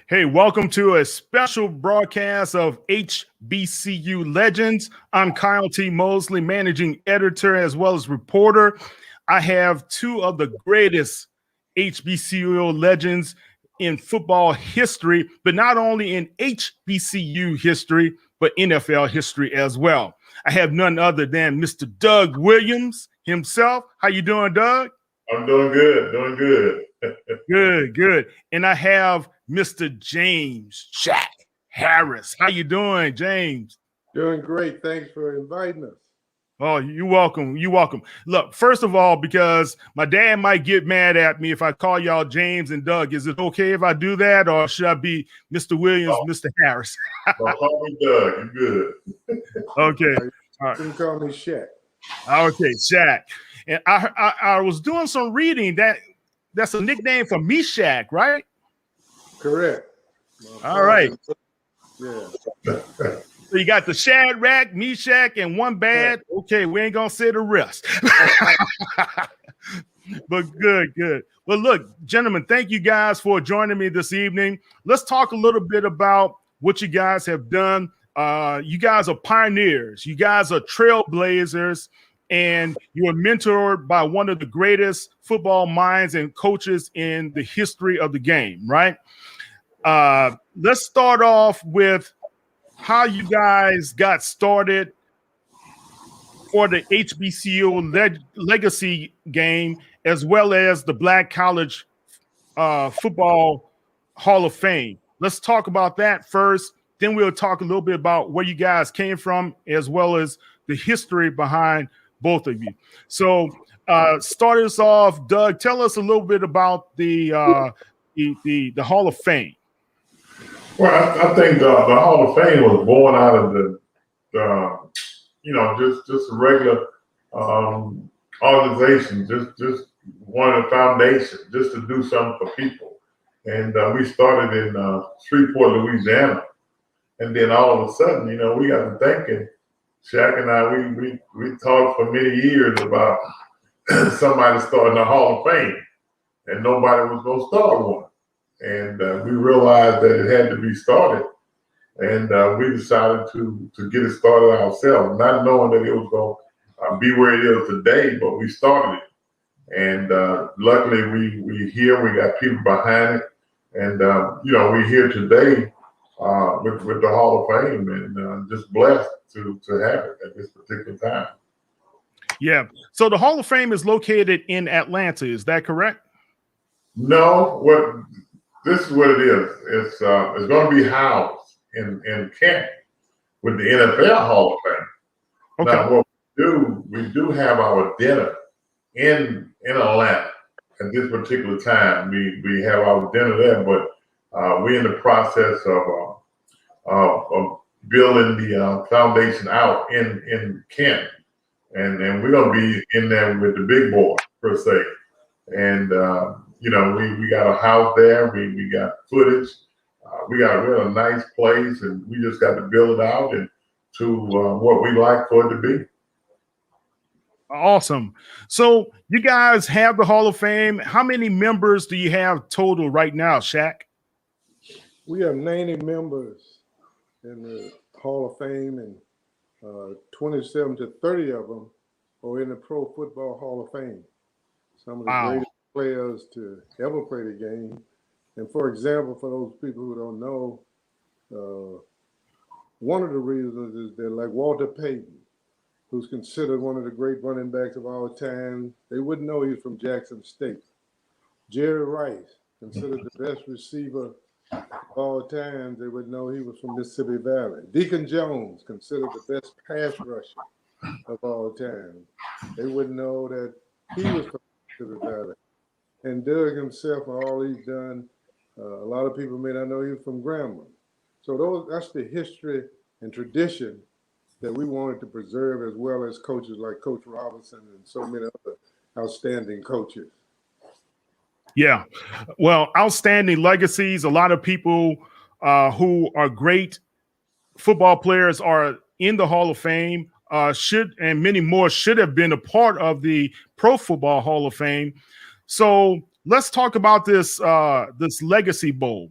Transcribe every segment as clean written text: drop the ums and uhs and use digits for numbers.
Hey, welcome to a special broadcast of HBCU Legends. I'm Kyle T. Mosley, managing editor as well as reporter. I have two of the greatest HBCU legends in football history, but not only in HBCU history, but NFL history as well. I have none other than Mr. Doug Williams himself. How you doing, Doug? I'm doing good. Good. And I have Mr. James Shaq Harris. How you doing, James? Doing great. Thanks for inviting us. Oh, you're welcome. Look, first of all, because my dad might get mad at me if I call y'all James and Doug. Is it okay if I do that, or should I be Mr. Williams, Mr. Harris? Call me Doug. You good? Okay. All right. You can call me Shaq. Okay, Shaq. And I was doing some reading that's a nickname for Meshach, right? Correct. All right. Yeah. So you got the Shadrach, Meshach, and one bad. Okay, we ain't gonna say the rest. But good. Well, look, gentlemen, thank you guys for joining me this evening. Let's talk a little bit about what you guys have done. You guys are pioneers. You guys are trailblazers, and you were mentored by one of the greatest football minds and coaches in the history of the game, right? Let's start off with how you guys got started for the HBCU Legacy game, as well as the Black College Football Hall of Fame. Let's talk about that first. Then we'll talk a little bit about where you guys came from, as well as the history behind both of you. So start us off, Doug. Tell us a little bit about the Hall of Fame. Well, I think the Hall of Fame was born out of just a regular organization, just one of the foundations, just to do something for people. And we started in Shreveport, Louisiana. And then all of a sudden, we got to thinking, Shaq and I, we talked for many years about somebody starting a Hall of Fame, and nobody was going to start one. And we realized that it had to be started, and we decided to get it started ourselves, not knowing that it was going to be where it is today, but we started it. And luckily, we here, we got people behind it, and we're here today with the Hall of Fame, and just blessed to have it at this particular time. Yeah. So the Hall of Fame is located in Atlanta. Is that correct? No. This is what it is. It's going to be housed in Canton with the NFL Hall of Fame. Okay. Now, what we do have our dinner in Atlanta at this particular time. We have our dinner there, but we're in the process of building the foundation out in Canton, and we're going to be in there with the big boy per se, and we got a house there, we got footage, we got a really nice place, and we just got to build it out and to what we like for it to be. Awesome. So you guys have the Hall of Fame. How many members do you have total right now, Shaq? We have 90 members in the Hall of Fame, and 27 to 30 of them are in the Pro Football Hall of Fame. Some of the greatest players to ever play the game. And for example, for those people who don't know, one of the reasons is that, like Walter Payton, who's considered one of the great running backs of our time, they wouldn't know he's from Jackson State. Jerry Rice, considered the best receiver of all time, they would know he was from Mississippi Valley. Deacon Jones, considered the best pass rusher of all time, they wouldn't know that he was from Mississippi Valley. And Doug himself, for all he's done, a lot of people may not know he was from Grambling. So that's the history and tradition that we wanted to preserve, as well as coaches like Coach Robinson and so many other outstanding coaches. Yeah, well, outstanding legacies. A lot of people who are great football players are in the Hall of Fame, and many more should have been a part of the Pro Football Hall of Fame. So let's talk about this Legacy Bowl.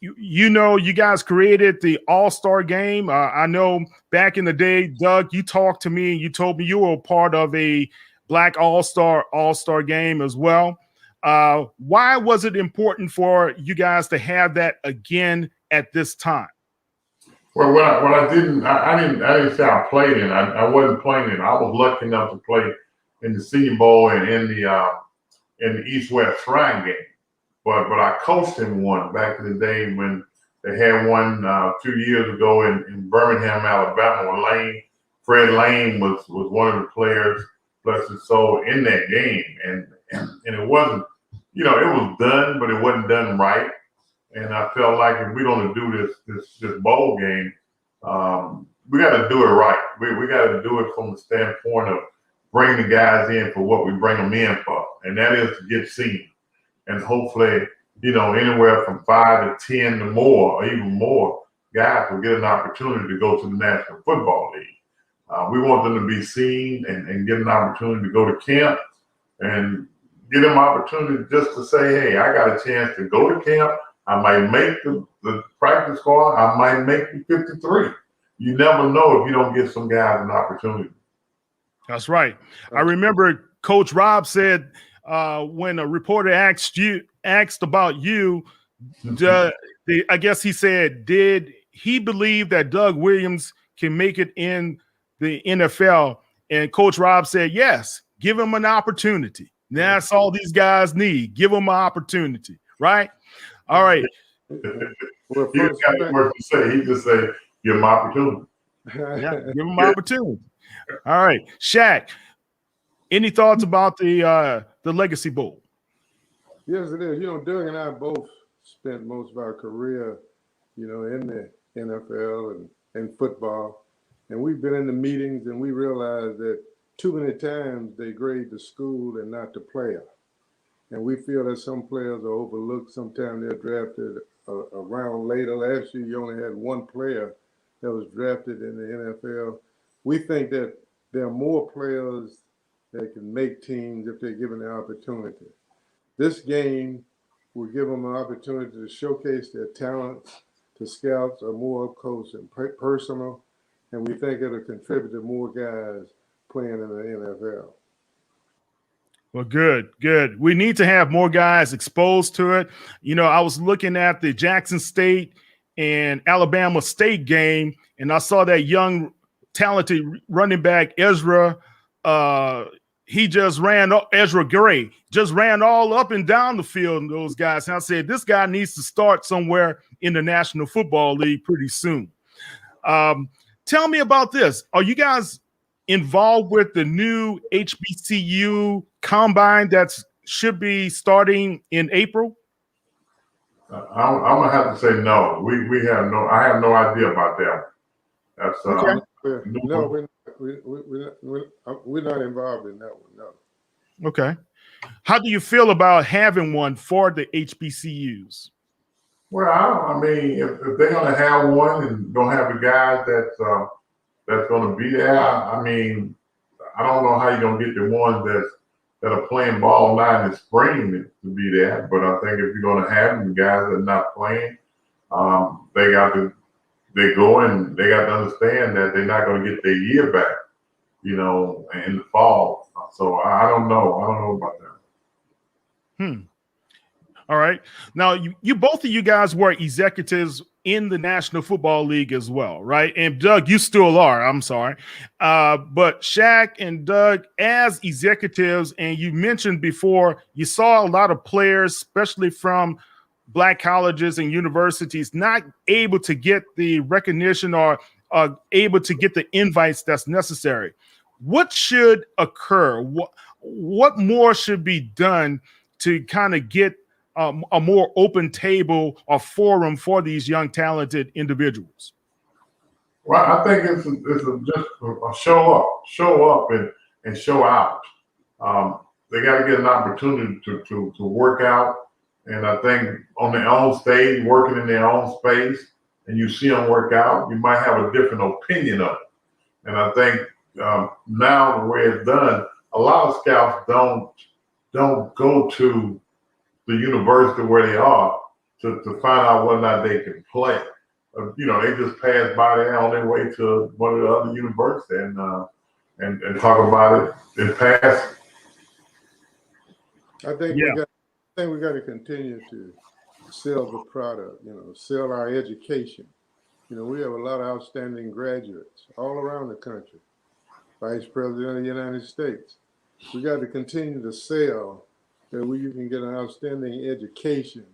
you know, you guys created the All-Star game. I know back in the day, Doug, you talked to me and you told me you were a part of a Black All-Star game as well. Why was it important for you guys to have that again at this time? Well, what I didn't say I played in. I wasn't playing in. I was lucky enough to play in the Senior Bowl and in the East-West Shrine game. But I coached in one back in the day when they had one a few years ago in Birmingham, Alabama. Where Fred Lane was one of the players, bless his soul, in that game, and it wasn't, it was done, but it wasn't done right. And I felt like if we're going to do this bowl game, we got to do it right. We got to do it from the standpoint of bringing the guys in for what we bring them in for, and that is to get seen. And hopefully, anywhere from 5 to 10 to more, or even more, guys will get an opportunity to go to the National Football League. We want them to be seen and get an opportunity to go to camp and give them opportunity just to say, hey, I got a chance to go to camp. I might make the practice squad. I might make the 53. You never know if you don't give some guys an opportunity. That's right. I remember Coach Rob said when a reporter asked about you, I guess he said, did he believe that Doug Williams can make it in the NFL? And Coach Rob said, yes, give him an opportunity. That's all these guys need. Give them an opportunity, right? All right. Well, he got the words to say. He just said, give him opportunity. Yeah, give him opportunity. All right. Shaq, any thoughts about the Legacy Bowl? Yes, it is. Doug and I both spent most of our career, in the NFL and football. And we've been in the meetings and we realized that too many times they grade the school and not the player. And we feel that some players are overlooked. Sometimes they're drafted a round later. Last year, you only had one player that was drafted in the NFL. We think that there are more players that can make teams if they're given the opportunity. This game will give them an opportunity to showcase their talents to scouts are more up close and personal. And we think it'll contribute to more guys playing in the NFL. Well, good. We need to have more guys exposed to it. I was looking at the Jackson State and Alabama State game, and I saw that young, talented running back, Ezra. Ezra Gray just ran all up and down the field, and those guys. And I said, this guy needs to start somewhere in the National Football League pretty soon. Tell me about this. Are you guys involved with the new HBCU combine that should be starting in April? I'm gonna have to say no. We have no. I have no idea about that. That's okay. No, we're not involved in that one. No. Okay. How do you feel about having one for the HBCUs? Well, I mean, if they're gonna have one and gonna have the guys that's gonna be there, I mean, I don't know how you're gonna get the ones that are playing ball now in the spring to be there. But I think if you're gonna have them, the guys that are not playing, they got to understand that they're not gonna get their year back, in the fall. So I don't know. I don't know about that. All right. Now, you both of you guys were executives in the National Football League as well, right? And Doug, you still are. I'm sorry. But Shaq and Doug, as executives, and you mentioned before, you saw a lot of players, especially from Black colleges and universities, not able to get the recognition or able to get the invites that's necessary. What should occur? What more should be done to kind of get a more open table or forum for these young, talented individuals? Well, I think it's just a show up and show out. They got to get an opportunity to work out. And I think on their own stage, working in their own space, and you see them work out, you might have a different opinion of it. And I think now the way it's done, a lot of scouts don't go to the university where they are to find out whether or not they can play. They just pass by there on their way to one of the other universities and talk about it and pass. I think we got to continue to sell the product, sell our education. We have a lot of outstanding graduates all around the country. Vice President of the United States. We got to continue to sell that you can get an outstanding education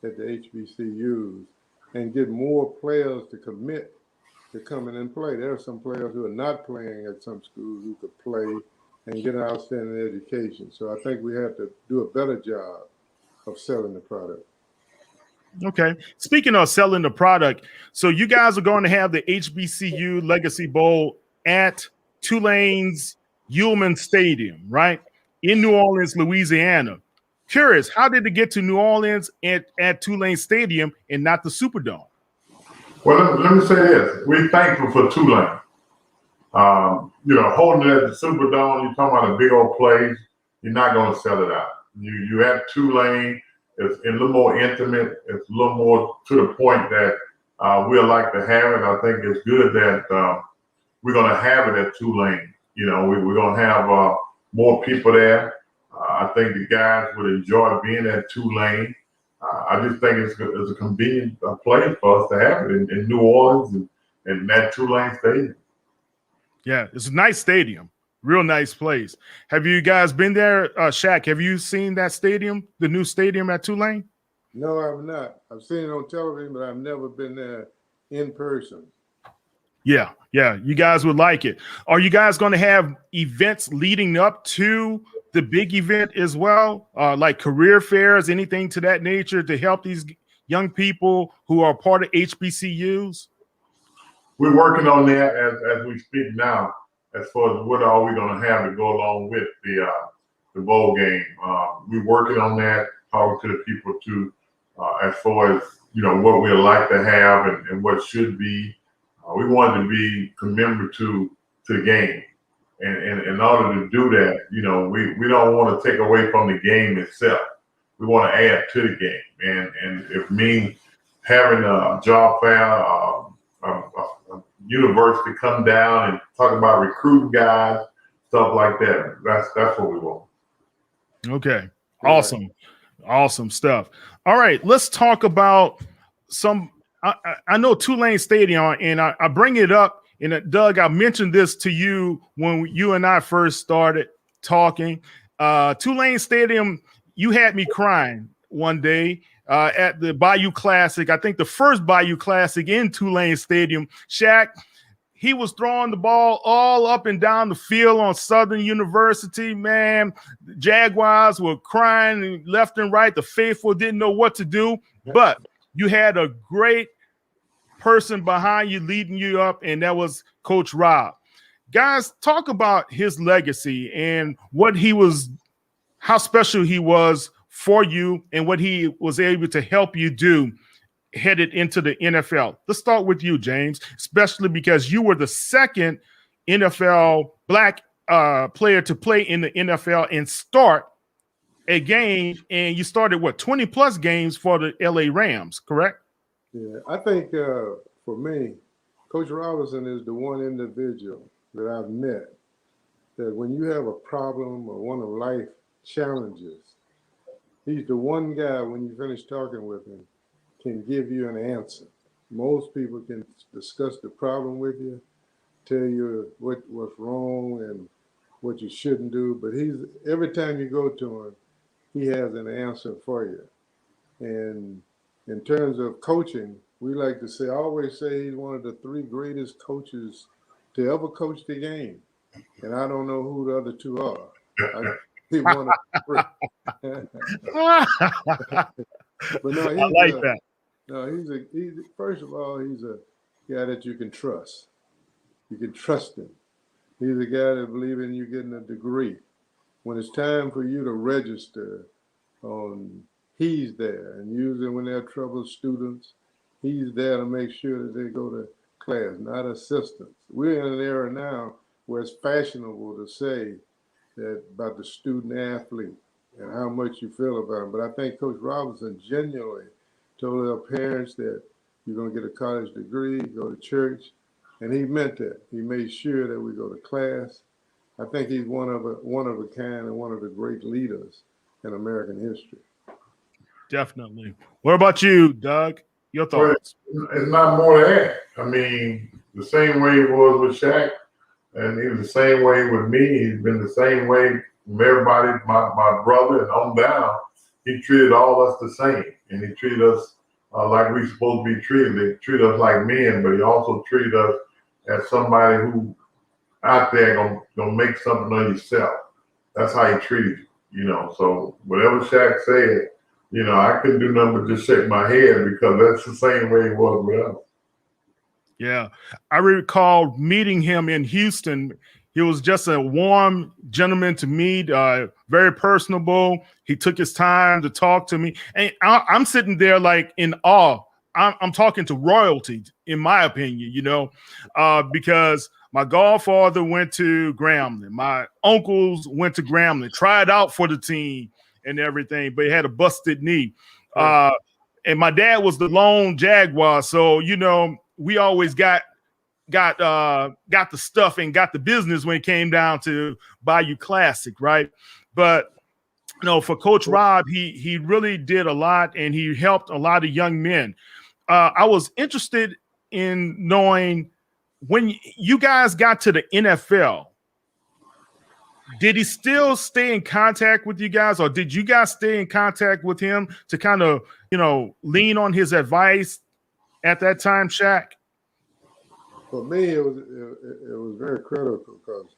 at the HBCUs and get more players to commit to coming and play. There are some players who are not playing at some schools who could play and get an outstanding education. So I think we have to do a better job of selling the product. Okay. Speaking of selling the product, so you guys are going to have the HBCU Legacy Bowl at Tulane's Ullman Stadium, right? In New Orleans, Louisiana. Curious, how did it get to New Orleans at Tulane Stadium and not the Superdome? Well, let me say this. We're thankful for Tulane. Holding it at the Superdome, you're talking about a big old place, you're not going to sell it out. You at Tulane, it's a little more intimate. It's a little more to the point that we'd like to have it. I think it's good that we're going to have it at Tulane. We're going to have more people there. I think the guys would enjoy being at Tulane. I just think it's a convenient place for us to have it in New Orleans and that Tulane Stadium. Yeah, it's a nice stadium. Real nice place. Have you guys been there, Shaq? Have you seen that stadium, the new stadium at Tulane? No, I've not. I've seen it on television, but I've never been there in person. Yeah, you guys would like it. Are you guys going to have events leading up to the big event as well, like career fairs, anything to that nature to help these young people who are part of HBCUs? We're working on that as we speak now, as far as what are we going to have to go along with the bowl game. We're working on that, talking to the people too, as far as what we'd like to have and what should be. We want to be commemorative to the game, and in order to do that, we don't want to take away from the game itself. We want to add to the game, and if means having a job fair, a university come down and talk about recruiting guys, stuff like that. That's what we want. Okay, awesome stuff. All right, let's talk about some. I know Tulane Stadium, and I bring it up. And Doug, I mentioned this to you when you and I first started talking. Tulane Stadium, you had me crying one day at the Bayou Classic. I think the first Bayou Classic in Tulane Stadium. Shaq, he was throwing the ball all up and down the field on Southern University, man. The Jaguars were crying left and right. The faithful didn't know what to do, but you had a great person behind you leading you up, and that was Coach Rob. Guys, talk about his legacy and how special he was for you and what he was able to help you do headed into the NFL. Let's start with you, James, especially because you were the second NFL Black player to play in the NFL and start a game, and you started 20 plus games for the LA Rams, correct? Yeah, I think for me, Coach Robinson is the one individual that I've met that when you have a problem or one of life challenges, he's the one guy when you finish talking with him can give you an answer. Most people can discuss the problem with you, tell you what's wrong and what you shouldn't do, but every time you go to him, he has an answer for you. And in terms of coaching, we like to say, I always say he's one of the three greatest coaches to ever coach the game. And I don't know who the other two are. He's one of the three. But no, I like that. No, first of all, he's a guy that you can trust. You can trust him. He's a guy that believes in you getting a degree. When it's time for you to register, he's there. And usually when there are troubled students, he's there to make sure that they go to class, not assistants. We're in an era now where it's fashionable to say that about the student athlete and how much you feel about him. But I think Coach Robinson genuinely told our parents that you're going to get a college degree, go to church, and he meant that. He made sure that we go to class. I think he's one of a kind and one of the great leaders in American history. Definitely. What about you, Doug? Your thoughts? Well, it's not more than that. I mean, the same way it was with Shaq, and he was the same way with me. He's been the same way from everybody, my brother and on down. He treated all of us the same, and he treated us like we supposed to be treated. He treated us like men, but he also treated us as somebody who out there gonna make something of yourself. That's how he treated you, you know. So whatever Shaq said, you know, I couldn't do nothing but just shake my head because that's the same way it was with us. Yeah. I recall meeting him in Houston. He was just a warm gentleman to meet, very personable. He took his time to talk to me. And I'm sitting there like in awe. I'm talking to royalty, in my opinion, you know, because my godfather went to Grambling. My uncles went to Grambling, tried out for the team and everything, but he had a busted knee. And my dad was the lone Jaguar. So, you know, we always got the stuff and got the business when it came down to Bayou Classic, right? But you know, for Coach Rob, he really did a lot, and he helped a lot of young men. I was interested in knowing when you guys got to the NFL, did he still stay in contact with you guys, or did you guys stay in contact with him to kind of, you know, lean on his advice at that time, Shaq? For me, it was very critical because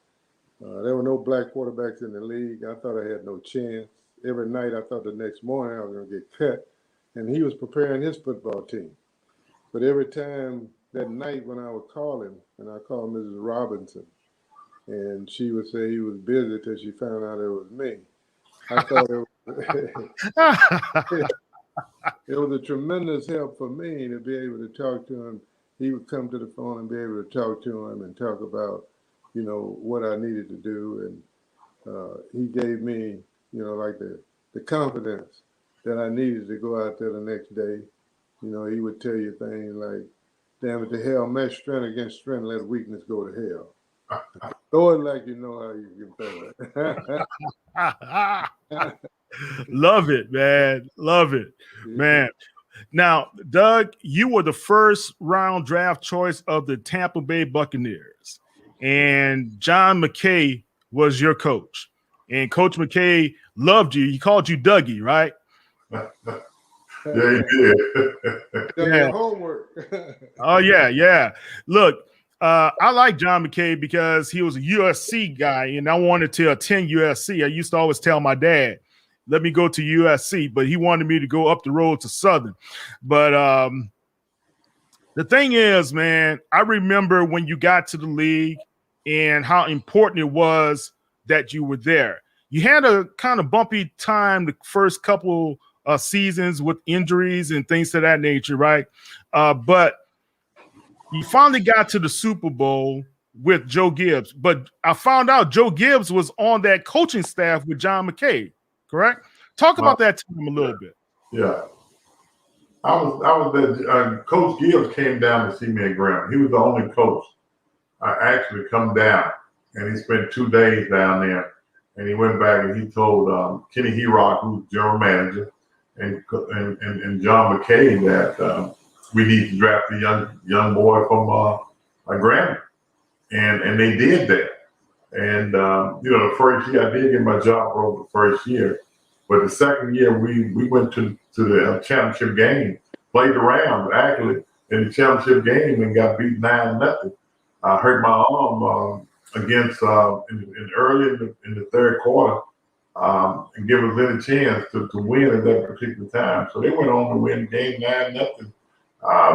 there were no black quarterbacks in the league. I thought I had no chance. Every night I thought the next morning I was going to get cut, and he was preparing his football team. But every time that night when I would call him, and I called Mrs. Robinson, and she would say he was busy till she found out it was me. I thought it was a tremendous help for me to be able to talk to him. He would come to the phone and be able to talk to him and talk about, you know, what I needed to do. And he gave me, you know, like the confidence that I needed to go out there the next day. You know, he would tell you things like, damn it to hell, match strength against strength, let weakness go to hell. Throw it like you know how you can throw it. Love it, man. Love it, man. Now, Doug, you were the first round draft choice of the Tampa Bay Buccaneers, and John McKay was your coach. And Coach McKay loved you. He called you Dougie, right? Yeah, he did. Yeah. Homework. Oh, yeah. Look, I like John McKay because he was a USC guy, and I wanted to attend USC. I used to always tell my dad, let me go to USC, but he wanted me to go up the road to Southern. But the thing is, man, I remember when you got to the league and how important it was that you were there. You had a kind of bumpy time the first couple seasons with injuries and things of that nature, right? But you finally got to the Super Bowl with Joe Gibbs. But I found out Joe Gibbs was on that coaching staff with John McKay, correct? Talk about that time a little bit. Yeah. I was there. Coach Gibbs came down to see me at Grambling. He was the only coach actually come down, and he spent 2 days down there. And he went back and he told Kenny Herock, who's general manager, and John McKay that we need to draft a young boy from Grambling, and they did that. And you know, the first year I did get my job role the first year, but the second year we went to the championship game, played the Rams actually in the championship game and got beat 9-0. I hurt my arm against early in the third quarter and give us any chance to win at that particular time. So they went on to win the game 9-0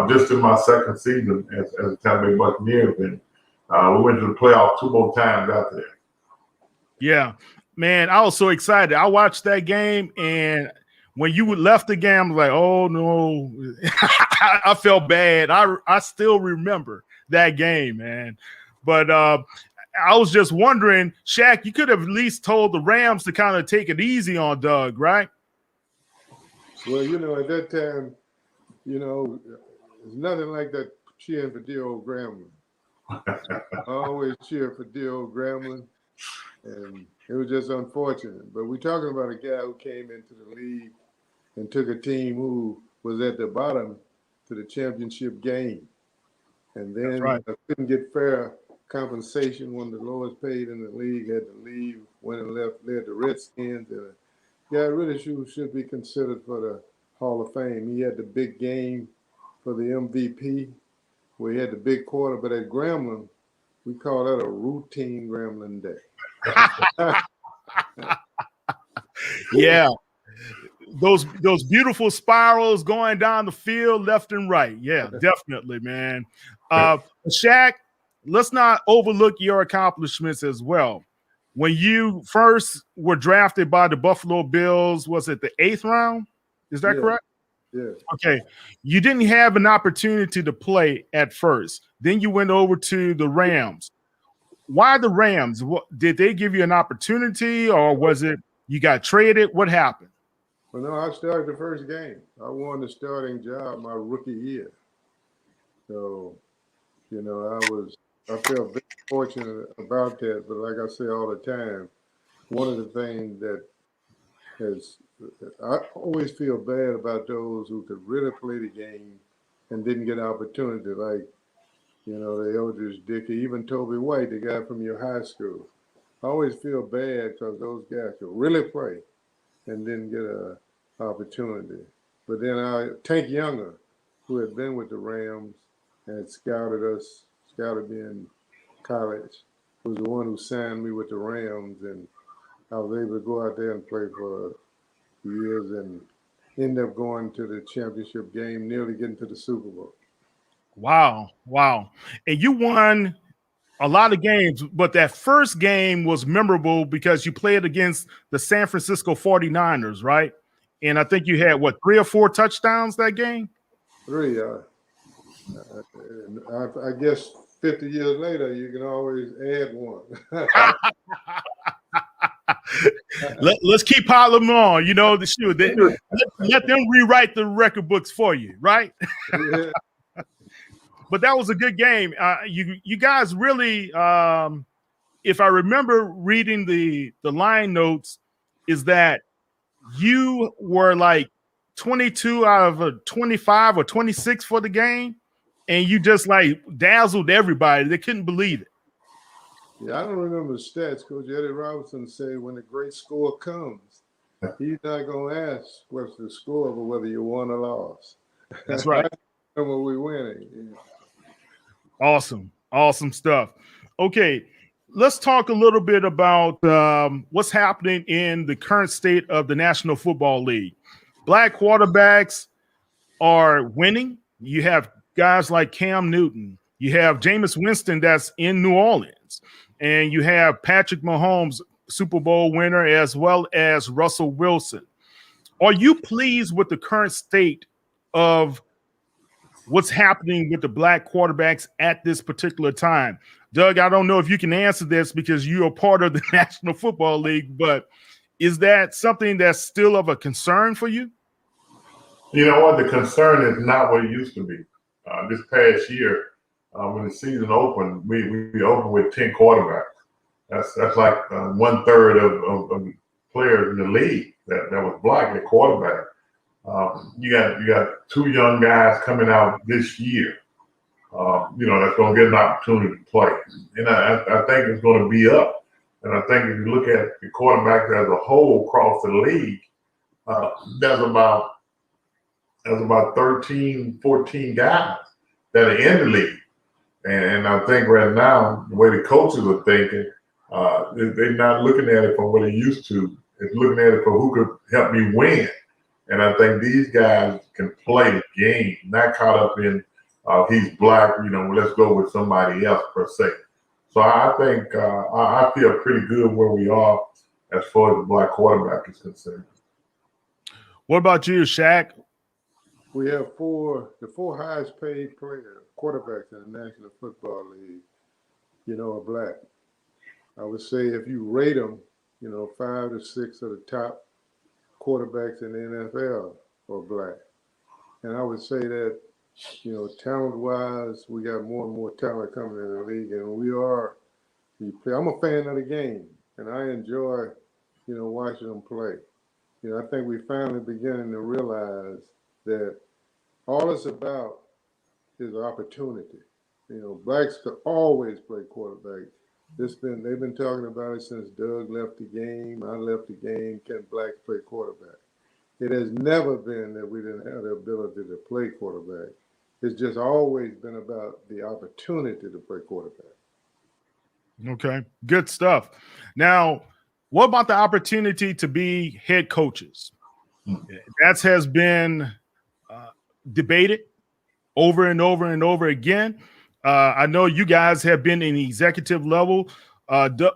just in my second season as a Tampa Bay Buccaneers. And we went to the playoffs 2 more times after that. Yeah, man, I was so excited. I watched that game, and when you left the game, I was like, oh, no. I felt bad. I still remember that game, man. But I was just wondering, Shaq, you could have at least told the Rams to kind of take it easy on Doug, right? Well, you know, at that time, You know, there's nothing like that cheering for dear old Grambling. I always cheer for dear old Grambling, and it was just unfortunate. But we're talking about a guy who came into the league and took a team who was at the bottom to the championship game, and That's then right. couldn't get fair compensation. One of the lowest paid in the league, had to leave, went and led the Redskins, and a guy really should be considered for the Hall of Fame. He had the big game for the MVP, where he had the big quarter, but at Grambling, we call that a routine Grambling day. Yeah. Those beautiful spirals going down the field left and right. Yeah, definitely, man. Shaq, let's not overlook your accomplishments as well. When you first were drafted by the Buffalo Bills, was it the 8th round? Is that correct? Yeah. Okay. You didn't have an opportunity to play at first. Then you went over to the Rams. Why the Rams? Did they give you an opportunity, or was it you got traded? What happened? Well, no, I started the first game. I won the starting job my rookie year. So, you know, I felt very fortunate about that. But like I say all the time, one of the things that I always feel bad about those who could really play the game and didn't get opportunity, like, you know, the Eldridge Dickey, even Toby White, the guy from your high school. I always feel bad because those guys could really play and didn't get a opportunity. But then Tank Younger, who had been with the Rams and had scouted me in college, was the one who signed me with the Rams, and I was able to go out there and play for years and end up going to the championship game, nearly getting to the Super Bowl. Wow. Wow. And you won a lot of games, but that first game was memorable because you played against the San Francisco 49ers, right? And I think you had, what, 3 or 4 touchdowns that game? 3. I guess 50 years later, you can always add one. Let's keep piling them on. You know, let them rewrite the record books for you, right? Yeah. But that was a good game. You guys really, if I remember reading the line notes, is that you were like 22 out of a 25 or 26 for the game, and you just like dazzled everybody. They couldn't believe it. Yeah, I don't remember the stats. Coach Eddie Robinson said when the great score comes, he's not going to ask what's the score, but whether you won or lost. That's right. I remember we winning. Yeah. Awesome. Awesome stuff. Okay, let's talk a little bit about what's happening in the current state of the National Football League. Black quarterbacks are winning. You have guys like Cam Newton. You have Jameis Winston that's in New Orleans. And you have Patrick Mahomes, Super Bowl winner, as well as Russell Wilson. Are you pleased with the current state of what's happening with the black quarterbacks at this particular time? Doug, I don't know if you can answer this because you are part of the National Football League, but is that something that's still of a concern for you? You know what? The concern is not what it used to be. This past year, when the season opened, we opened with 10 quarterbacks. That's like 1/3 of players in the league that was black at quarterback. You got 2 young guys coming out this year. You know, that's going to get an opportunity to play, and I think it's going to be up. And I think if you look at the quarterbacks as a whole across the league, there's about 13, 14 guys that are in the league. And I think right now, the way the coaches are thinking, they're not looking at it from what they used to. It's looking at it for who could help me win. And I think these guys can play the game, not caught up in he's black, you know, let's go with somebody else per se. So I think I feel pretty good where we are as far as the black quarterback is concerned. What about you, Shaq? We have the 4 highest paid quarterbacks in the National Football League, you know, are black. I would say if you rate them, you know, 5 to 6 of the top quarterbacks in the NFL are black. And I would say that, talent-wise, we got more and more talent coming in the league, and I'm a fan of the game, and I enjoy, watching them play. I think we finally beginning to realize that all it's about is opportunity. Blacks could always play quarterback. They've been talking about it since Doug left the game. I left the game. Can blacks play quarterback? It has never been that we didn't have the ability to play quarterback. It's just always been about the opportunity to play quarterback. Okay, good stuff. Now, what about the opportunity to be head coaches? That has been debated over and over and over again. I know you guys have been in the executive level.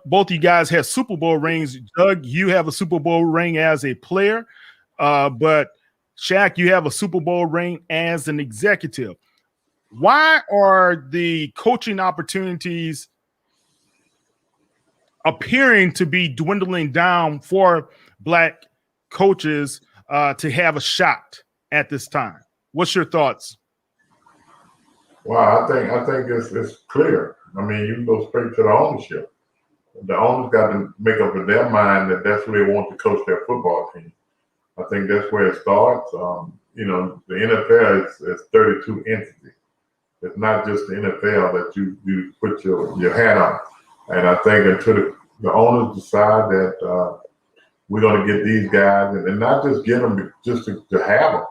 Both you guys have Super Bowl rings. Doug, you have a Super Bowl ring as a player, but Shaq, you have a Super Bowl ring as an executive. Why are the coaching opportunities appearing to be dwindling down for Black coaches to have a shot at this time? What's your thoughts? Well, I think it's clear. I mean, you can go straight to the ownership. The owners got to make up in their mind that that's where they want to coach their football team. I think that's where it starts. The NFL is 32 entities. It's not just the NFL that you put your hat on. And I think until the owners decide that we're going to get these guys, and not just get them just to have them.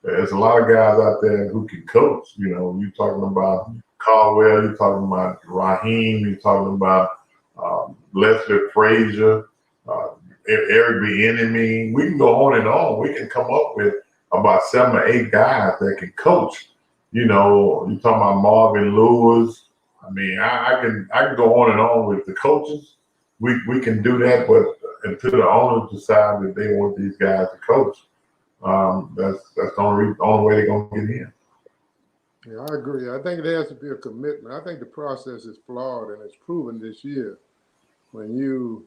There's a lot of guys out there who can coach. You're talking about Caldwell, you're talking about Raheem, you're talking about Leslie Frazier, Eric Bieniemy. We can go on and on. We can come up with about 7 or 8 guys that can coach. You're talking about Marvin Lewis. I mean, I can go on and on with the coaches. We can do that, but until the owners decide that they want these guys to coach, that's the only way they're gonna get in. Yeah, I agree. I think it has to be a commitment. I think the process is flawed, and it's proven this year when you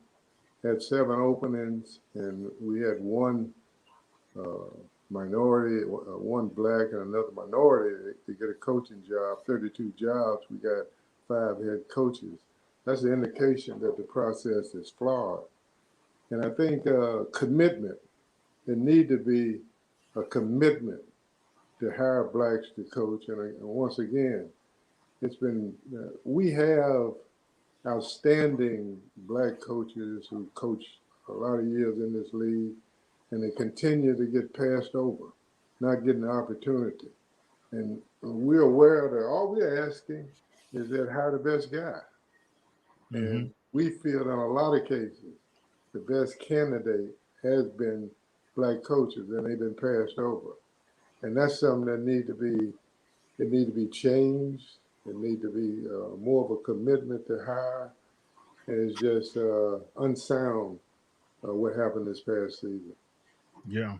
had 7 openings and we had one minority, one Black and another minority to get a coaching job, 32 jobs, we got 5 head coaches. That's an indication that the process is flawed. And I think commitment, there need to be a commitment to hire Blacks to coach. And once again, it's been, we have outstanding Black coaches who coach a lot of years in this league, and they continue to get passed over, not getting the opportunity. And we're aware that all we're asking is that hire the best guy. And we feel in a lot of cases, the best candidate has been Black coaches, and they've been passed over. And that's something that need to be changed. It need to be more of a commitment to hire. And it's just unsound what happened this past season. Yeah.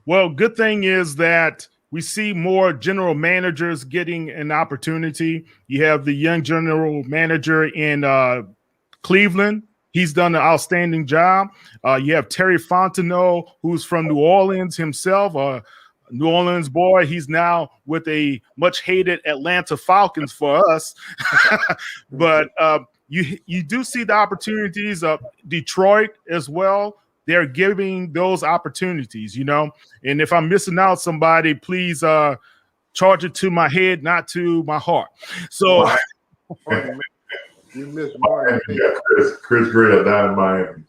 Well, good thing is that we see more general managers getting an opportunity. You have the young general manager in Cleveland. He's done an outstanding job. You have Terry Fontenot, who's from New Orleans himself, a New Orleans boy. He's now with a much hated Atlanta Falcons for us. But you do see the opportunities of Detroit as well. They're giving those opportunities, And if I'm missing out somebody, please charge it to my head, not to my heart. So you missed Martin. Chris Greer down in Miami.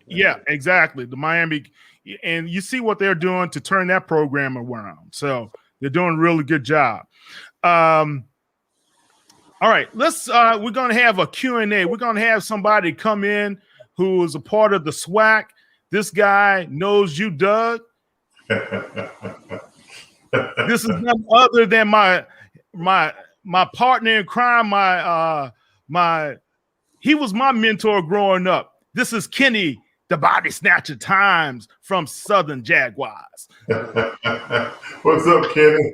Yeah, exactly. The Miami, and you see what they're doing to turn that program around. So they're doing a really good job. All right, we're going to have a Q&A. We're going to have somebody come in who is a part of the SWAC. This guy knows you, Doug. This is none other than my partner in crime. He was my mentor growing up. This is Kenny, the Body Snatcher Times from Southern Jaguars. What's up, Kenny?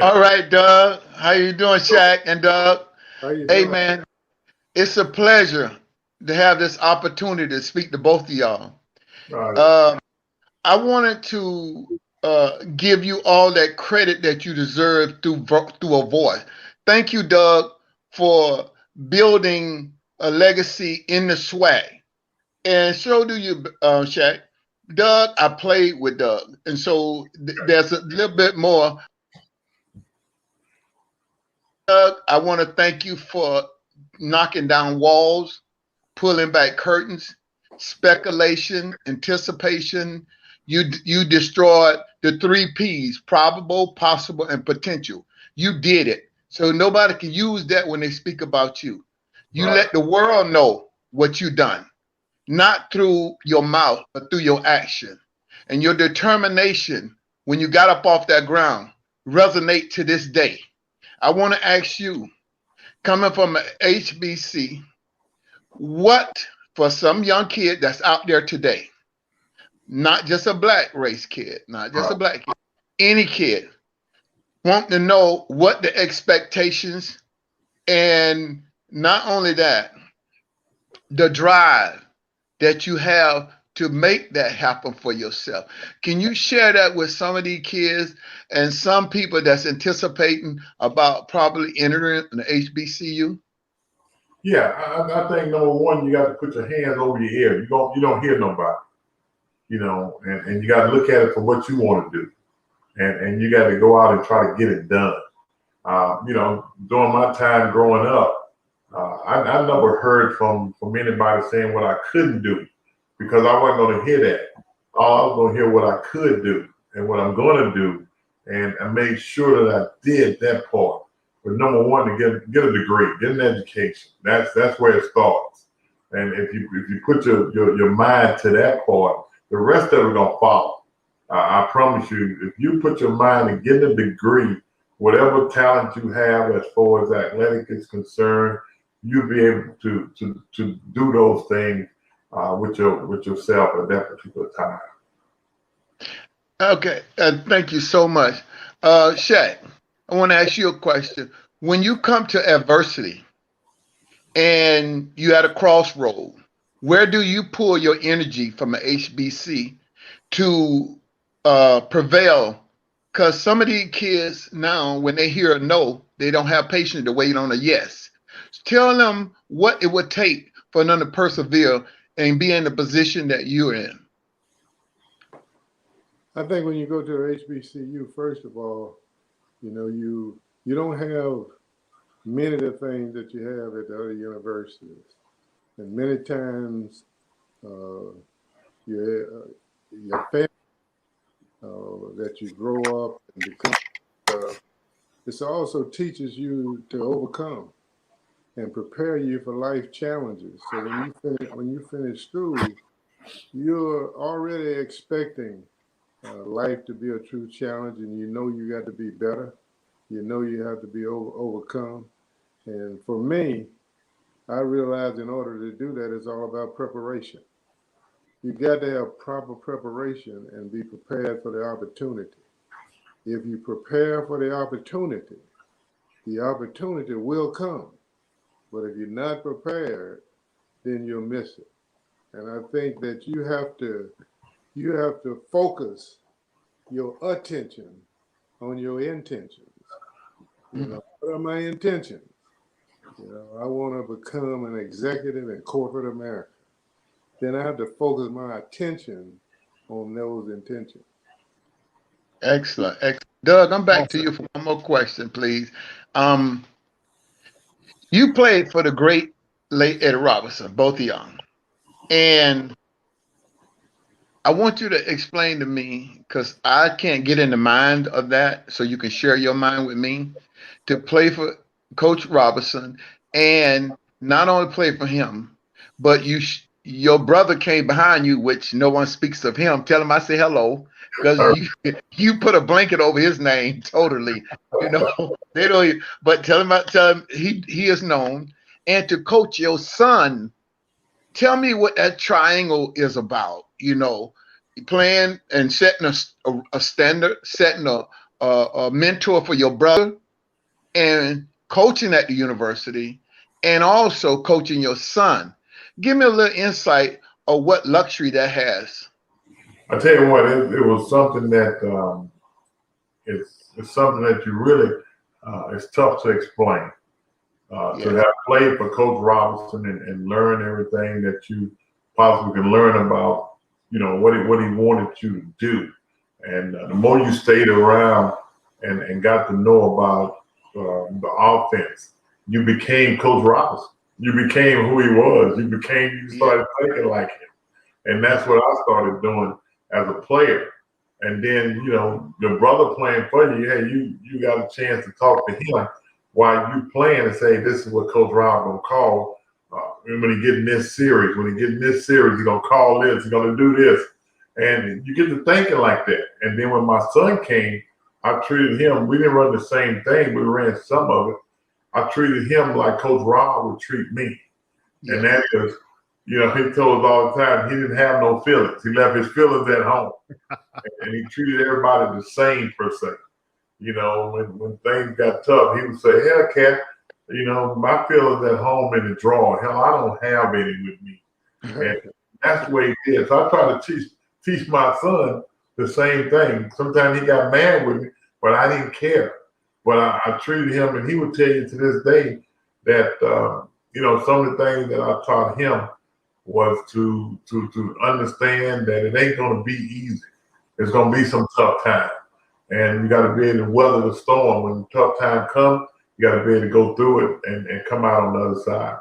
All right, Doug. How you doing, Shaq and Doug? Hey, man. It's a pleasure to have this opportunity to speak to both of y'all. Right. I wanted to give you all that credit that you deserve through a voice. Thank you, Doug, for building a legacy in the swag. And so do you, Shaq. Doug, I played with Doug. And so there's a little bit more. Doug, I want to thank you for knocking down walls, pulling back curtains, speculation, anticipation. You destroyed the 3 P's: probable, possible, and potential. You did it. So nobody can use that when they speak about you. You let the world know what you done, not through your mouth, but through your action. And your determination when you got up off that ground resonate to this day. I want to ask you, coming from an HBC, what for some young kid that's out there today, not just a black race kid, not just a black kid, any kid, want to know what the expectations, and not only that, the drive that you have to make that happen for yourself. Can you share that with some of these kids and some people that's anticipating about probably entering an HBCU? Yeah, I think number one, you got to put your hands over your ear. You don't hear nobody, and you got to look at it for what you want to do, and you got to go out and try to get it done. During my time growing up, I never heard from anybody saying what I couldn't do, because I wasn't going to hear that. I was going to hear what I could do and what I'm going to do, and I made sure that I did that part. But number one, to get a degree, get an education. That's where it starts. And if you put your mind to that part, the rest of it gonna follow. I promise you, if you put your mind and get a degree, whatever talent you have as far as athletic is concerned, you'll be able to do those things with yourself at that particular time. Okay, thank you so much. Shaq, I want to ask you a question. When you come to adversity and you at a crossroad, where do you pull your energy from an HBC to prevail? Because some of these kids now, when they hear a no, they don't have patience to wait on a yes. Tell them what it would take for them to persevere and be in the position that you're in. I think when you go to a HBCU, first of all, you don't have many of the things that you have at the other universities. And many times your family that you grow up and become, this also teaches you to overcome and prepare you for life challenges. So when you finish school, you're already expecting life to be a true challenge, and you got to be better. You have to be overcome. And for me, I realized in order to do that, it's all about preparation. You got to have proper preparation and be prepared for the opportunity. If you prepare for the opportunity will come. But if you're not prepared, then you'll miss it. And I think that you have to focus your attention on your intentions. What are my intentions? I want to become an executive in corporate America. Then I have to focus my attention on those intentions. Excellent. Doug, I'm back to you for one more question, please. You played for the great late Eddie Robinson, both of y'all. And I want you to explain to me, because I can't get in the mind of that, so you can share your mind with me, to play for Coach Robinson and not only play for him, but your brother came behind you, which no one speaks of him. Tell him I say hello, because you put a blanket over his name totally. They don't. But tell him he is known. And to coach your son, tell me what that triangle is about. Playing and setting a standard, setting a mentor for your brother, and coaching at the university, and also coaching your son. Give me a little insight of what luxury that has. I tell you what, it was something that it's something that you really it's tough to explain. To have played for Coach Robinson and learn everything that you possibly can learn about, what he wanted you to do, and the more you stayed around and got to know about the offense, you became Coach Robinson. You became who he was. You started thinking like him, and that's what I started doing as a player. And then, your brother playing for you, hey, you got a chance to talk to him while you playing and say, this is what Coach Rob gonna call when he get in this series. When he get in this series, he's gonna call this, he's gonna do this. And you get to thinking like that. And then when my son came, I treated him, we didn't run the same thing, we ran some of it. I treated him like Coach Rob would treat me. And that is, he told us all the time, he didn't have no feelings. He left his feelings at home. And he treated everybody the same per se. When things got tough, he would say, hell, Cat, my feelings at home in the drawer. Hell, I don't have any with me. And that's the way he is. So I try to teach my son the same thing. Sometimes he got mad with me, but I didn't care. But I treated him, and he would tell you to this day that, some of the things that I taught him was to understand that it ain't going to be easy. It's going to be some tough time. And you got to be able to weather the storm. When the tough time comes, you got to be able to go through it and come out on the other side.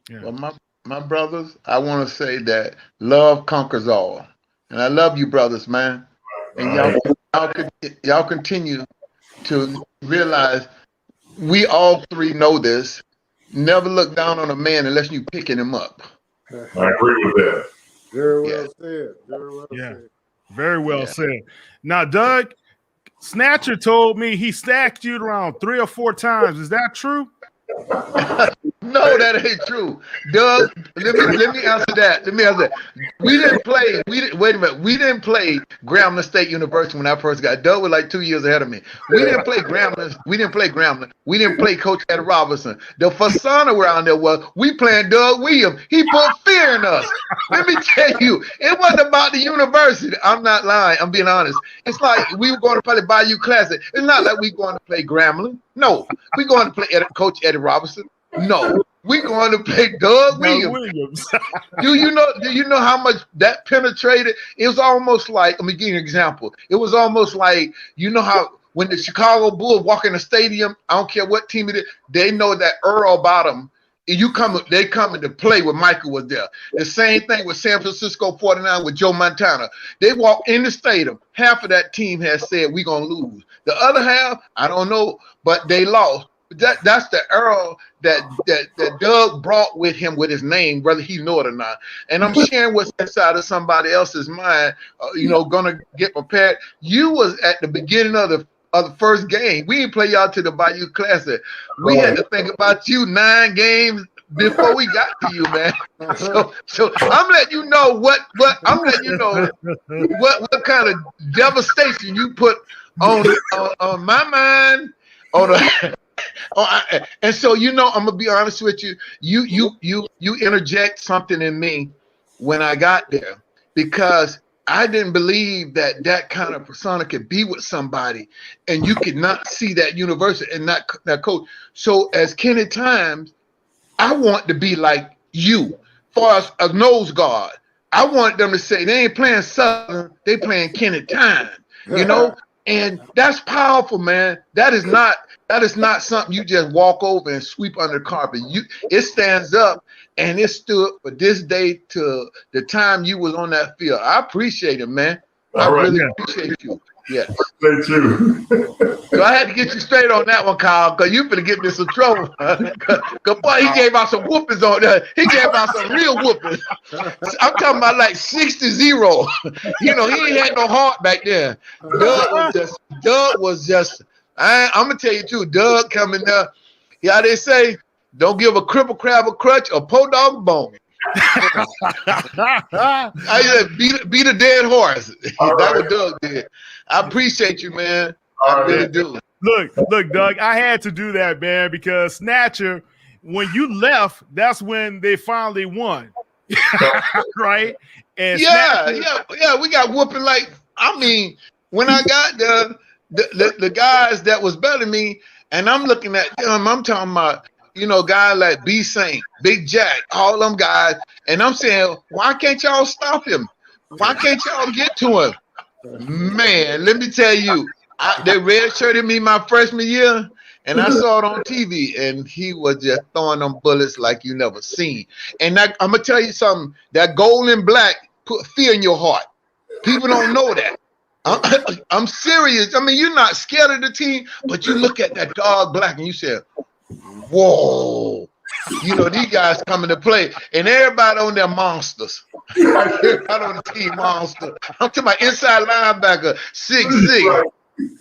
Yeah. Well, my brothers, I want to say that love conquers all. And I love you, brothers, man. And y'all continue to realize we all three know this. Never look down on a man unless you picking him up. I agree with that. Very well said. Very well said. Very well said. Now, Doug, Snatcher told me he stacked you around 3 or 4 times. Is that true? No, that ain't true. Doug, let me answer that. We didn't play Grambling State University when I first got. Doug was like 2 years ahead of me. We didn't play Grambling. We didn't play Coach Ed Robinson. The persona around there was we playing Doug Williams. He put fear in us. Let me tell you, it wasn't about the university. I'm not lying. I'm being honest. It's like we were going to play the Bayou Classic. It's not like we going to play Grambling. No, we going to play Coach Eddie Robinson. No, we're going to play Doug Williams. Do you know how much that penetrated? It was almost like, let me give you an example. It was almost like, how when the Chicago Bulls walk in the stadium, I don't care what team it is, they know that Earl Bottom, they coming to play when Michael was there. The same thing with San Francisco 49 with Joe Montana. They walk in the stadium. Half of that team has said we're going to lose. The other half, I don't know, but they lost. That's the Earl that Doug brought with him with his name, whether he know it or not. And I'm sharing what's inside of somebody else's mind, gonna get prepared. You was at the beginning of the first game. We didn't play y'all to the Bayou Classic. We had to think about you 9 games before we got to you, man. So I'm letting you know what kind of devastation you put on my mind, and so I'm gonna be honest with you. You interject something in me when I got there, because I didn't believe that kind of persona could be with somebody, and you could not see that university and not that coach. So as Kenny Times, I want to be like you, far as a nose guard. I want them to say they ain't playing Southern, they playing Kenny Times, and that's powerful, man. That is not something you just walk over and sweep under the carpet. It stands up, and it stood for this day to the time you was on that field. I appreciate it, man. I really appreciate you. Yes. Thank you. So I had to get you straight on that one, Kyle, because you finna get me some trouble. Because boy, he gave out some whoopings on there. He gave out some real whoopings. I'm talking about like 6-0. He ain't had no heart back there. Doug was just. I'm gonna tell you too. Doug coming there. How they say, don't give a cripple crab a crutch or po dog a bone. I just beat a dead horse. That's what Doug did. I appreciate you, man. I really do. Look, Doug, I had to do that, man, because Snatcher, when you left, that's when they finally won. Right? And yeah. We got whooping like, I mean, when I got the guys that was better than me, and I'm looking at them, I'm talking about, guys like B Saint, Big Jack, all them guys, and I'm saying, why can't y'all stop him? Why can't y'all get to him? Man, let me tell you, they redshirted me my freshman year, and I saw it on TV, and he was just throwing them bullets like you never seen. And I'm gonna tell you something. That gold and black put fear in your heart. People don't know that. I'm serious. I mean, you're not scared of the team, but you look at that dark black and you say, whoa. These guys coming to play, and everybody on their monsters. Everybody on the team monster. I'm talking about inside linebacker, 6'6".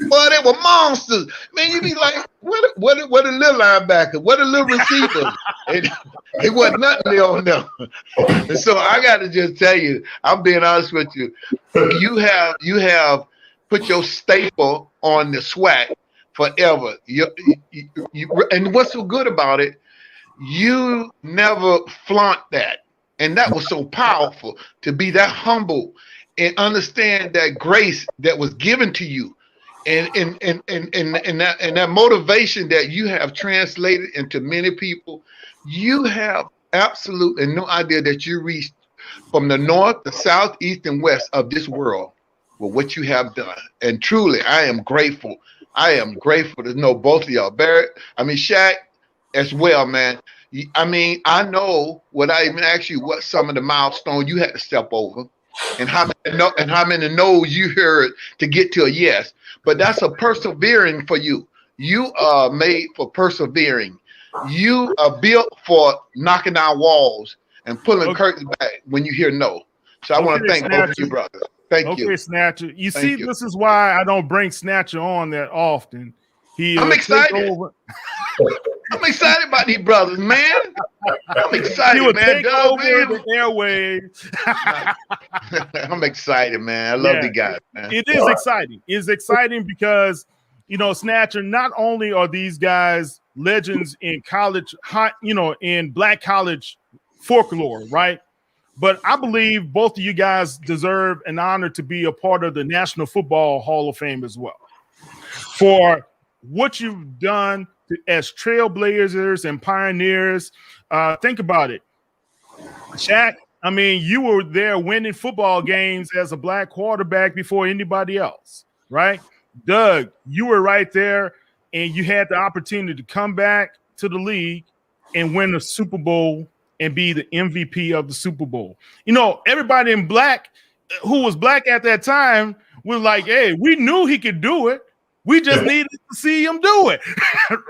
Boy, they were monsters. Man, you be like, what a little linebacker, what a little receiver. It wasn't nothing there on them. And so I got to just tell you, I'm being honest with you. You have put your staple on the SWAC forever. And what's so good about it, you never flaunt that. And that was so powerful, to be that humble and understand that grace that was given to you. And that motivation that you have translated into many people. You have absolutely no idea that you reached from the north, the south, east, and west of this world with what you have done. And truly, I am grateful. I am grateful to know both of y'all. Barrett, Shaq as well, man. I mean, I know what I even asked you, what some of the milestones you had to step over, and how many no's you heard to get to a yes. But that's a persevering for you. You are made for persevering. You are built for knocking down walls and pulling curtains back when you hear no. So I want to thank both of you, brothers. Thank you. Okay, Snatcher. You see, this is why I don't bring Snatcher on that often. I'm excited. I'm excited about these brothers, man. I'm excited, man. Take over the airwaves. I'm excited, man. I love the guys, man. It is exciting. It's exciting because, Snatcher, not only are these guys legends in college, in black college folklore, right? But I believe both of you guys deserve an honor to be a part of the National Football Hall of Fame as well. For what you've done as trailblazers and pioneers. Think about it. Shaq, I mean, you were there winning football games as a black quarterback before anybody else, right? Doug, you were right there, and you had the opportunity to come back to the league and win the Super Bowl and be the MVP of the Super Bowl. Everybody in black who was black at that time was like, hey, we knew he could do it. We just needed to see him do it,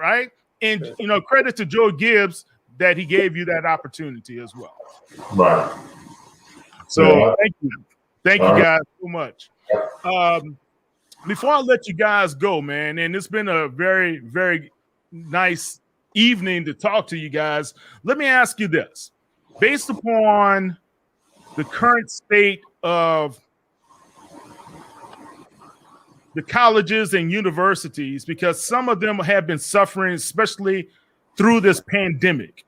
right? And, credit to Joe Gibbs that he gave you that opportunity as well. Right. So thank you. Thank you guys so much. Before I let you guys go, man, and it's been a very, very nice evening to talk to you guys, let me ask you this. Based upon the current state of the colleges and universities, because some of them have been suffering, especially through this pandemic.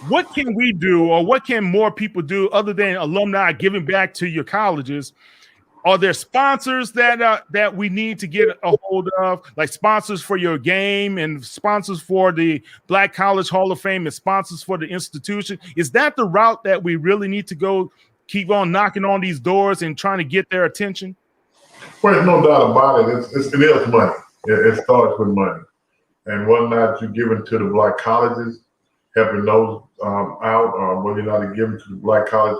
What can we do, or what can more people do other than alumni giving back to your colleges? Are there sponsors that we need to get a hold of, like sponsors for your game and sponsors for the Black College Hall of Fame and sponsors for the institution? Is that the route that we really need to go, keep on knocking on these doors and trying to get their attention? Well, there's no doubt about it. It is money. It starts with money. And whether or not you give it to the black colleges, helping those out, or whether or not you give it to the Black College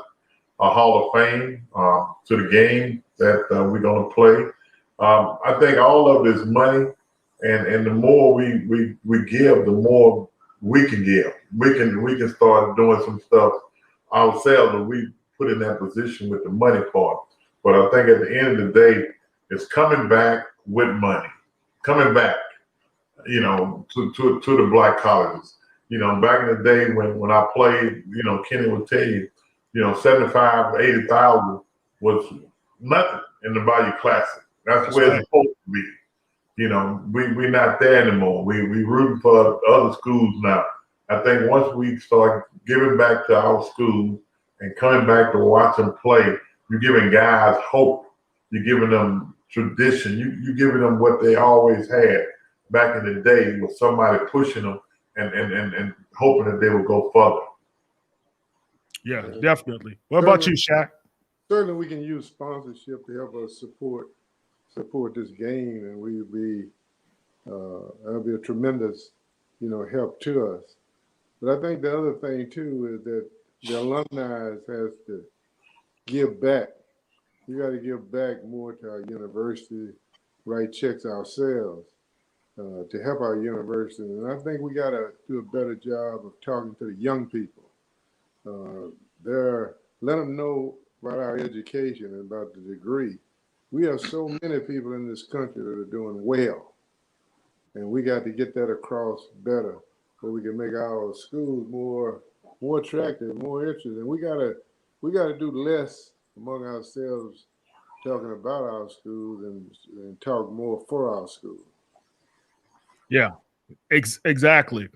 Hall of Fame, to the game that we're going to play. I think all of it is money. And the more we give, the more we can give. We can start doing some stuff ourselves, and we put in that position with the money part. But I think at the end of the day, it's coming back with money, coming back, to the black colleges. Back in the day when I played, Kenny would tell you, 75, 80,000 was nothing in the Bayou Classic. That's where it's supposed to be. We're not there anymore. We rooting for other schools now. I think once we start giving back to our schools and coming back to watch them play, you're giving guys hope. You're giving them tradition. You're giving them what they always had back in the day with somebody pushing them and hoping that they will go further. Yeah, definitely. What about you, Shaq? Certainly, we can use sponsorship to help us support this game, and that'll be a tremendous, help to us. But I think the other thing too is that the alumni has to give back. We got to give back more to our university, write checks ourselves to help our university. And I think we got to do a better job of talking to the young people. Let them know about our education and about the degree. We have so many people in this country that are doing well, and we got to get that across better, so we can make our schools more attractive, more interesting. We got to do less among ourselves talking about our schools and talk more for our schools. Yeah, exactly.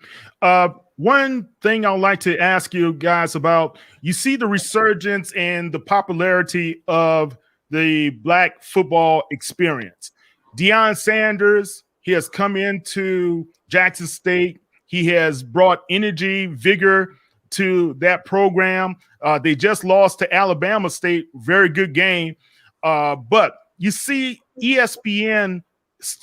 One thing I'd like to ask you guys about, you see the resurgence and the popularity of the Black football experience. Deion Sanders, he has come into Jackson State. He has brought energy, vigor to that program. They just lost to Alabama State, very good game. But you see ESPN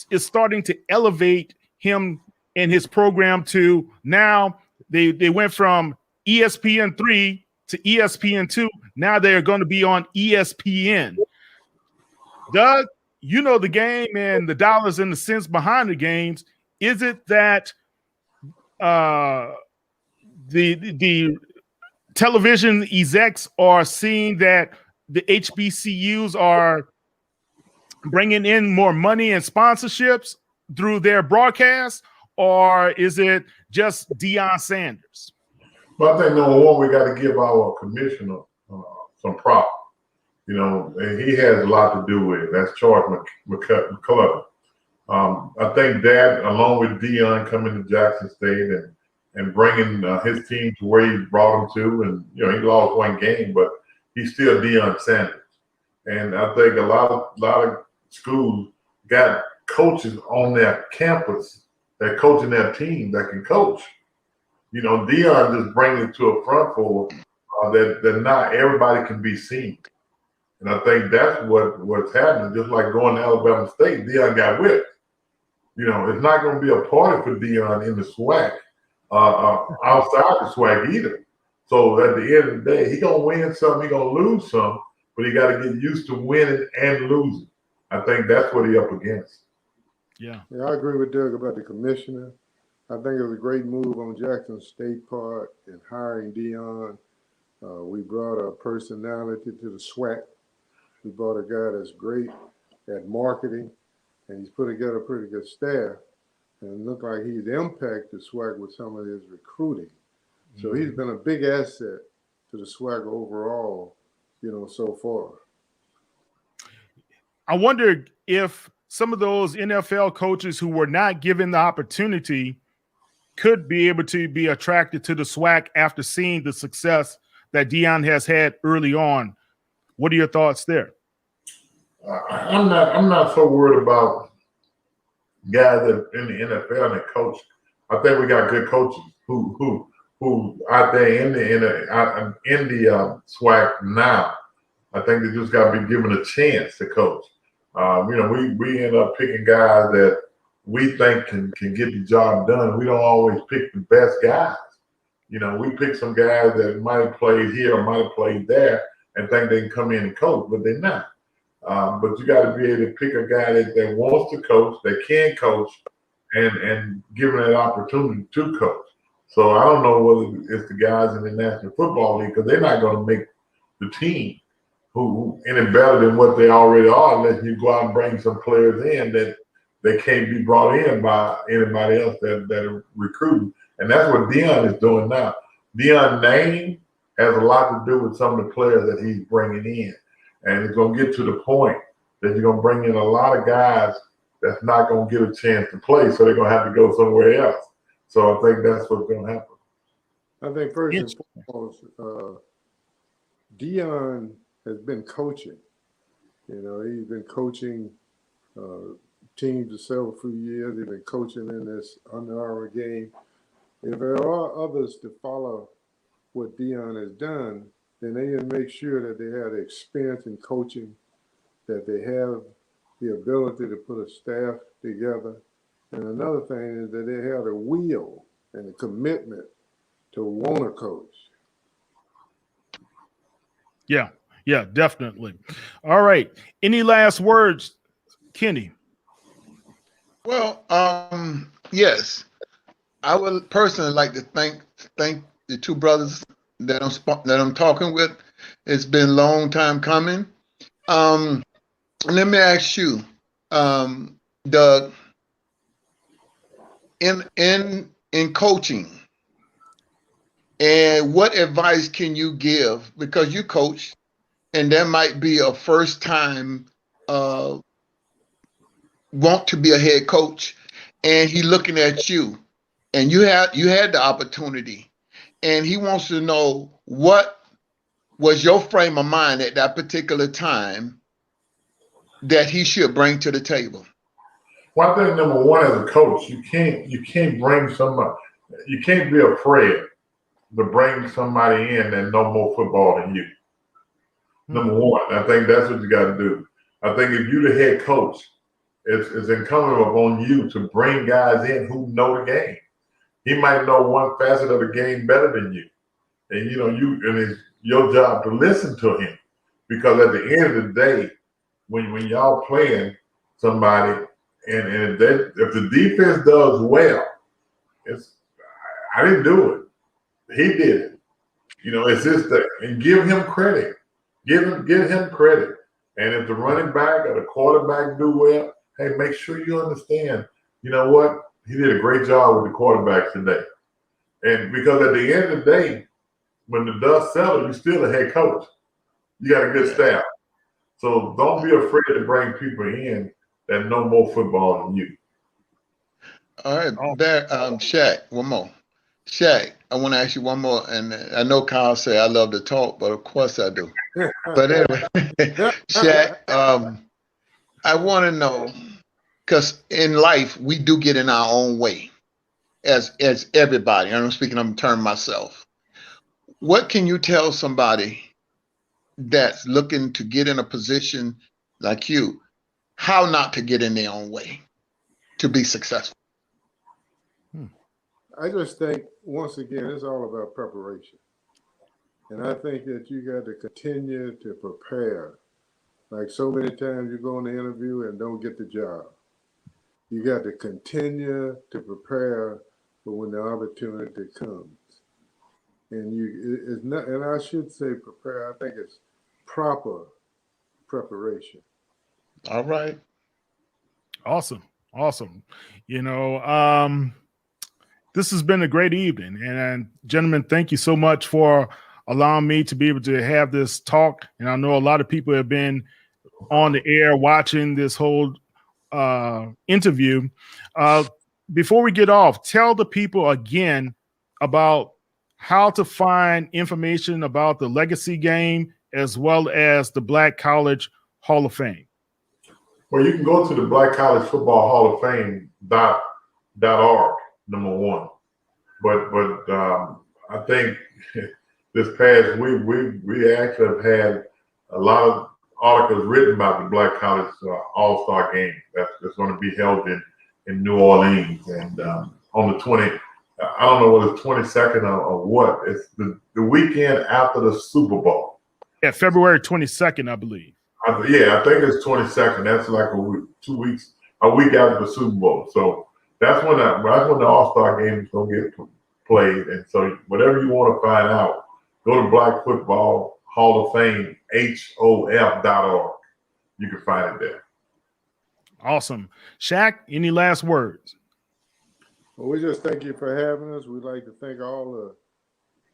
is starting to elevate him and his program to now they went from ESPN3 to ESPN2. Now they're going to be on ESPN. Doug, you know the game and the dollars and the cents behind the games. Is it that the television execs are seeing that the HBCUs are bringing in more money and sponsorships through their broadcast, or is it just Deion Sanders? But I think number one, we got to give our commissioner some props. And he has a lot to do with it. That's Charles McCullough. I think that, along with Deion coming to Jackson State and bringing his team to where he brought them to, and he lost one game, but he's still Deion Sanders. And I think a lot of schools got coaches on their campus that coaching their team that can coach. Deion just bringing it to a front for that not everybody can be seen. And I think that's what's happening. Just like going to Alabama State, Deion got whipped. It's not going to be a party for Deion in the SWAC, outside the SWAC either. So at the end of the day, he's going to win some, he's going to lose some, but he got to get used to winning and losing. I think that's what he's up against. Yeah, I agree with Doug about the commissioner. I think it was a great move on Jackson State part in hiring Deion. We brought a personality to the SWAC. We brought a guy that's great at marketing, and he's put together a pretty good staff. And it looked like he's impacted the SWAC with some of his recruiting. So he's been a big asset to the SWAC overall, so far. I wonder if some of those NFL coaches who were not given the opportunity could be able to be attracted to the SWAC after seeing the success that Deion has had early on. What are your thoughts there? I'm not so worried about guys that in the NFL and coach. I think we got good coaches who out there in the SWAC now. I think they just got to be given a chance to coach. We end up picking guys that we think can get the job done. We don't always pick the best guys. We pick some guys that might have played here or might have played there and think they can come in and coach, but they're not. But you got to be able to pick a guy that wants to coach, that can coach, and give them that opportunity to coach. So I don't know whether it's the guys in the National Football League, because they're not going to make the team who any better than what they already are, unless you go out and bring some players in that they can't be brought in by anybody else that are recruiting. And that's what Deion is doing now. Deion's name has a lot to do with some of the players that he's bringing in. And it's going to get to the point that you're going to bring in a lot of guys that's not going to get a chance to play, so they're going to have to go somewhere else. So I think that's what's going to happen. I think first and foremost, Dion has been coaching. He's been coaching teams for several years. He's been coaching in this Under Armour game. If there are others to follow what Dion has done, then they need to make sure that they have the experience in coaching, that they have the ability to put a staff together. And another thing is that they have the will and the commitment to want to coach. Yeah, definitely. All right. Any last words, Kenny? Well, yes, I would personally like to thank the two brothers that I'm talking with. It's been a long time coming. Let me ask you, Doug, in coaching, and what advice can you give? Because you coach, and there might be a first time want to be a head coach, and he looking at you, and you had the opportunity, and he wants to know what was your frame of mind at that particular time that he should bring to the table. Well, I think number one, as a coach, you can't bring somebody. You can't be afraid to bring somebody in that know more football than you. Number one, I think that's what you got to do. I think if you're the head coach, it's incumbent upon you to bring guys in who know the game. He might know one facet of the game better than you, and it's your job to listen to him, because at the end of the day, when y'all playing somebody, and if the defense does well, I didn't do it. He did it. It's just that, and give him credit. Give him credit. And if the running back or the quarterback do well, hey, make sure you understand, you know what? He did a great job with the quarterbacks today. And because at the end of the day, when the dust settles, you're still a head coach. You got a good staff. So don't be afraid to bring people in that know more football than you. All right, Shaq, one more. Shaq, I want to ask you one more, and I know Kyle say I love to talk, but of course I do. But anyway, Shaq, I want to know, because in life we do get in our own way, as everybody. I'm speaking in terms of myself. What can you tell somebody that's looking to get in a position like you, how not to get in their own way to be successful? I just think, once again, it's all about preparation. And I think that you got to continue to prepare. Like so many times you go in the interview and don't get the job. You got to continue to prepare for when the opportunity comes. And it's not, and I should say prepare, I think it's proper preparation. All right. Awesome. This has been a great evening. And gentlemen, thank you so much for allowing me to be able to have this talk. And I know a lot of people have been on the air watching this whole interview. Before we get off, tell the people again about how to find information about the Legacy game as well as the Black College Hall of Fame. Well, you can go to the Black College Football Hall of Fame.org, number one. But I think this past week we actually have had a lot of articles written about the Black College All-Star game that's going to be held in New Orleans, and on the 20th. I don't know whether it's 22nd or what. It's the weekend after the Super Bowl. Yeah, February 22nd, I believe. I think it's 22nd. That's like a week after the Super Bowl. So that's when the All-Star game is going to get played. And so whatever you want to find out, go to Black Football Hall of Fame, HOF.org. You can find it there. Awesome. Shaq, any last words? Well, we just thank you for having us. We'd like to thank all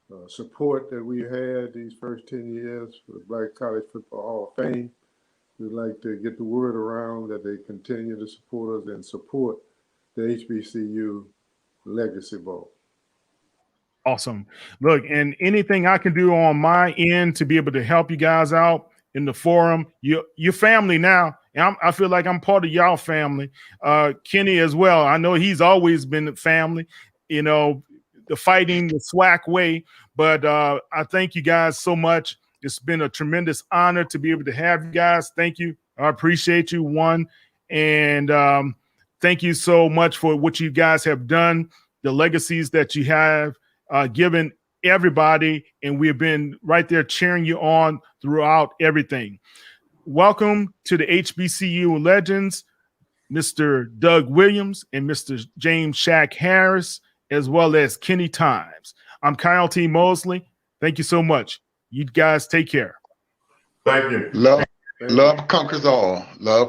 the support that we had these first 10 years for the Black College Football Hall of Fame. We'd like to get the word around that they continue to support us and support the HBCU Legacy Bowl. Awesome. Look, and anything I can do on my end to be able to help you guys out in the forum, your family now. And I feel like I'm part of y'all family. Kenny as well. I know he's always been family, you know, the fighting the SWAC way. But I thank you guys so much. It's been a tremendous honor to be able to have you guys. Thank you. I appreciate you, one. And thank you so much for what you guys have done, the legacies that you have given everybody, and we've been right there cheering you on throughout everything. Welcome to the HBCU Legends, Mr. Doug Williams and Mr. James Shaq Harris, as well as Kenny Times. I'm Kyle T. Mosley. Thank you so much. You guys take care. Thank you. Love conquers all. Love